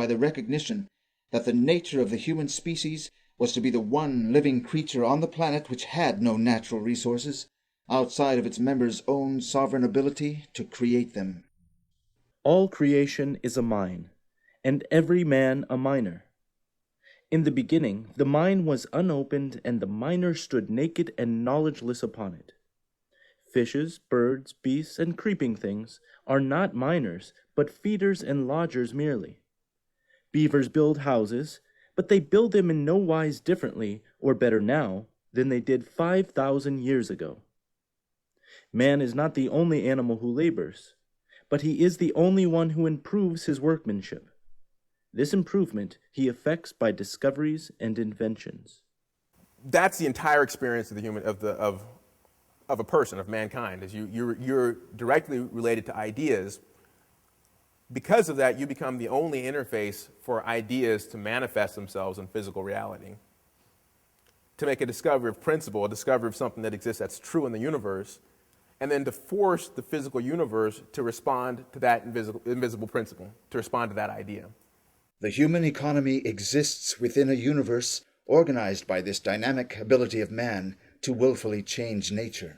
by the recognition that the nature of the human species was to be the one living creature on the planet which had no natural resources outside of its members' own sovereign ability to create them. All creation is a mine, and every man a miner. In the beginning, the mine was unopened, and the miner stood naked and knowledgeless upon it. Fishes, birds, beasts, and creeping things are not miners, but feeders and lodgers merely. Beavers build houses, but they build them in no wise differently, or better now, than they did 5,000 years ago. Man is not the only animal who labors, but he is the only one who improves his workmanship. This improvement he effects by discoveries and inventions. That's the entire experience of the human of a person, of mankind. Is you're directly related to ideas. Because of that, you become the only interface for ideas to manifest themselves in physical reality. To make a discovery of principle, a discovery of something that exists that's true in the universe, and then to force the physical universe to respond to that invisible principle, to respond to that idea. The human economy exists within a universe organized by this dynamic ability of man to willfully change nature.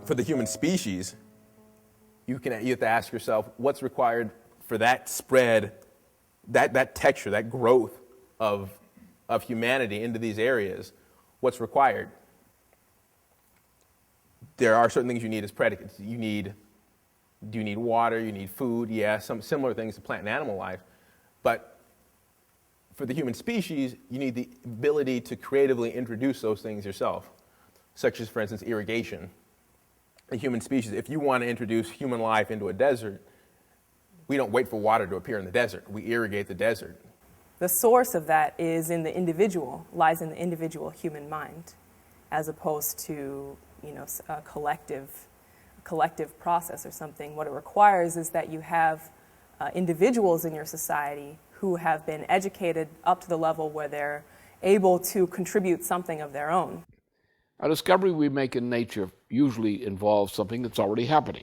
For the human species, you have to ask yourself, what's required for that spread, that texture, that growth of humanity into these areas? What's required? There are certain things you need as predicates. Do you need water? You need food? Yeah, some similar things to plant and animal life. But for the human species, you need the ability to creatively introduce those things yourself, such as, for instance, irrigation. The human species, if you want to introduce human life into a desert, we don't wait for water to appear in the desert. We irrigate the desert. The source of that is in the individual, lies in the individual human mind, as opposed to, a collective process or something. What it requires is that you have individuals in your society who have been educated up to the level where they're able to contribute something of their own. A discovery we make in nature usually involves something that's already happening.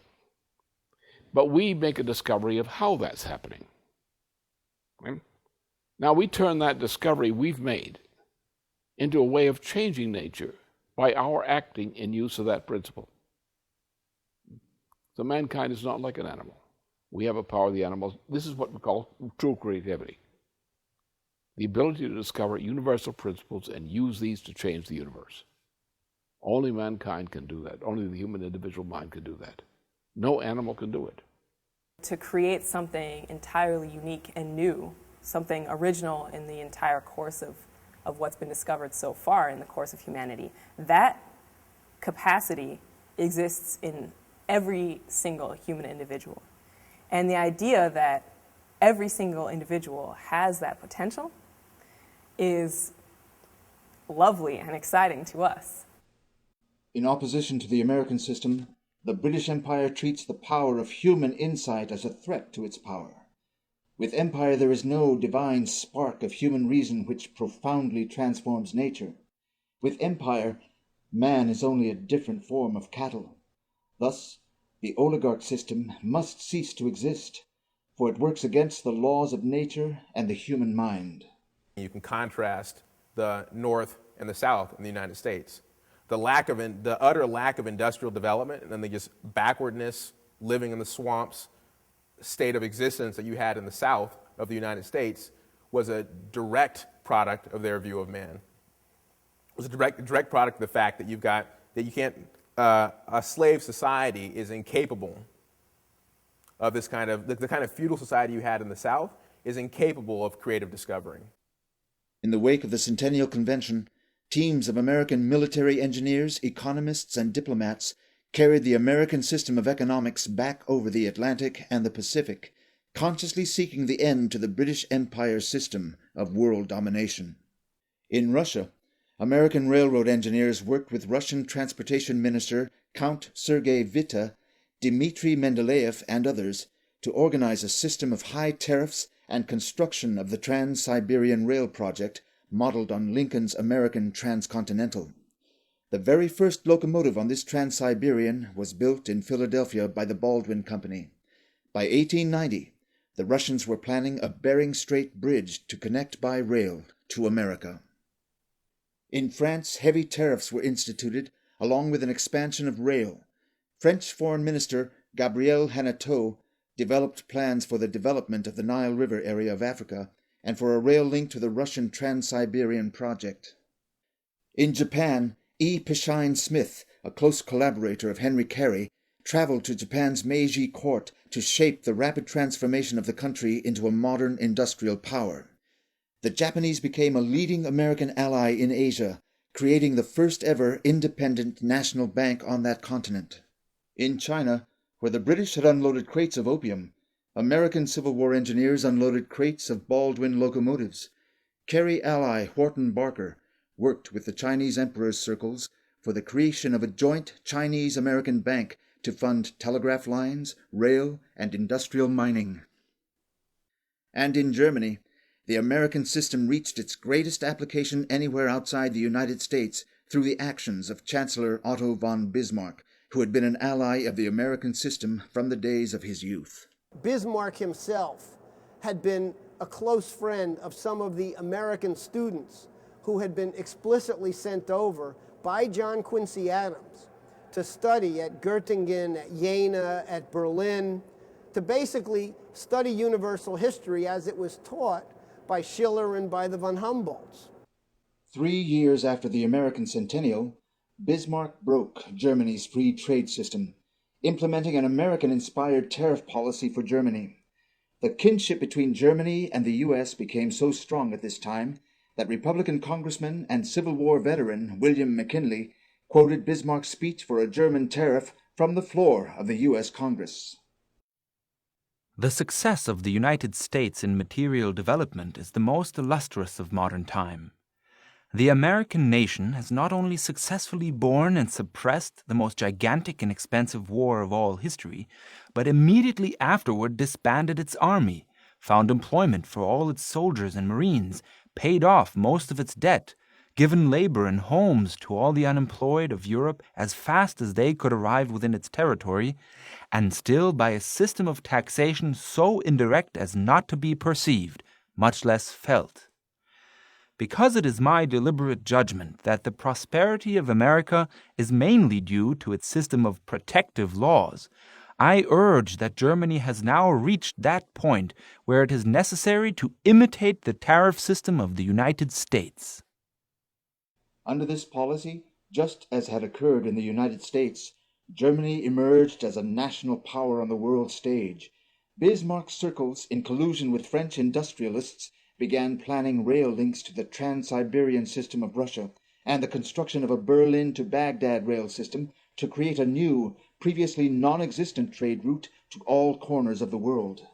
But we make a discovery of how that's happening. Okay? Now we turn that discovery we've made into a way of changing nature by our acting in use of that principle. So mankind is not like an animal. We have a power of the animals. This is what we call true creativity. The ability to discover universal principles and use these to change the universe. Only mankind can do that. Only the human individual mind can do that. No animal can do it. To create something entirely unique and new, something original in the entire course of what's been discovered so far in the course of humanity, that capacity exists in every single human individual. And the idea that every single individual has that potential is lovely and exciting to us. In opposition to the American system, the British Empire treats the power of human insight as a threat to its power. With empire there is no divine spark of human reason which profoundly transforms nature. With empire, man is only a different form of cattle. Thus, the oligarch system must cease to exist, for it works against the laws of nature and the human mind. You can contrast the North and the South in the United States. The utter lack of industrial development and then the just backwardness, living in the swamps, state of existence that you had in the South of the United States was a direct product of their view of man. It was a direct product of the fact that a slave society is incapable of this kind of, the kind of feudal society you had in the South is incapable of creative discovery. In the wake of the Centennial Convention, teams of American military engineers, economists, and diplomats carried the American system of economics back over the Atlantic and the Pacific, consciously seeking the end to the British Empire system of world domination. In Russia, American railroad engineers worked with Russian Transportation Minister Count Sergei Witte, Dmitry Mendeleev, and others to organize a system of high tariffs and construction of the Trans-Siberian Rail project modeled on Lincoln's American Transcontinental. The very first locomotive on this Trans-Siberian was built in Philadelphia by the Baldwin Company. By 1890, the Russians were planning a Bering Strait bridge to connect by rail to America. In France, heavy tariffs were instituted, along with an expansion of rail. French Foreign Minister Gabriel Hanotaux developed plans for the development of the Nile River area of Africa and for a rail link to the Russian Trans-Siberian project. In Japan, E. Pishine Smith, a close collaborator of Henry Carey, traveled to Japan's Meiji court to shape the rapid transformation of the country into a modern industrial power. The Japanese became a leading American ally in Asia, creating the first ever independent national bank on that continent. In China, where the British had unloaded crates of opium, American Civil War engineers unloaded crates of Baldwin locomotives. Carey ally Horton Barker worked with the Chinese emperor's circles for the creation of a joint Chinese-American bank to fund telegraph lines, rail, and industrial mining. And in Germany, the American system reached its greatest application anywhere outside the United States through the actions of Chancellor Otto von Bismarck, who had been an ally of the American system from the days of his youth. Bismarck himself had been a close friend of some of the American students who had been explicitly sent over by John Quincy Adams to study at Göttingen, at Jena, at Berlin, to basically study universal history as it was taught by Schiller and by the von Humboldts. 3 years after the American Centennial, Bismarck broke Germany's free trade system, implementing an American-inspired tariff policy for Germany. The kinship between Germany and the U.S. became so strong at this time that Republican congressman and Civil War veteran William McKinley quoted Bismarck's speech for a German tariff from the floor of the U.S. Congress. The success of the United States in material development is the most illustrious of modern time. The American nation has not only successfully borne and suppressed the most gigantic and expensive war of all history, but immediately afterward disbanded its army, found employment for all its soldiers and marines, paid off most of its debt, given labor and homes to all the unemployed of Europe as fast as they could arrive within its territory, and still by a system of taxation so indirect as not to be perceived, much less felt. Because it is my deliberate judgment that the prosperity of America is mainly due to its system of protective laws, I urge that Germany has now reached that point where it is necessary to imitate the tariff system of the United States. Under this policy, just as had occurred in the United States, Germany emerged as a national power on the world stage. Bismarck circles, in collusion with French industrialists, began planning rail links to the Trans-Siberian system of Russia and the construction of a Berlin to Baghdad rail system to create a new, previously non-existent trade route to all corners of the world.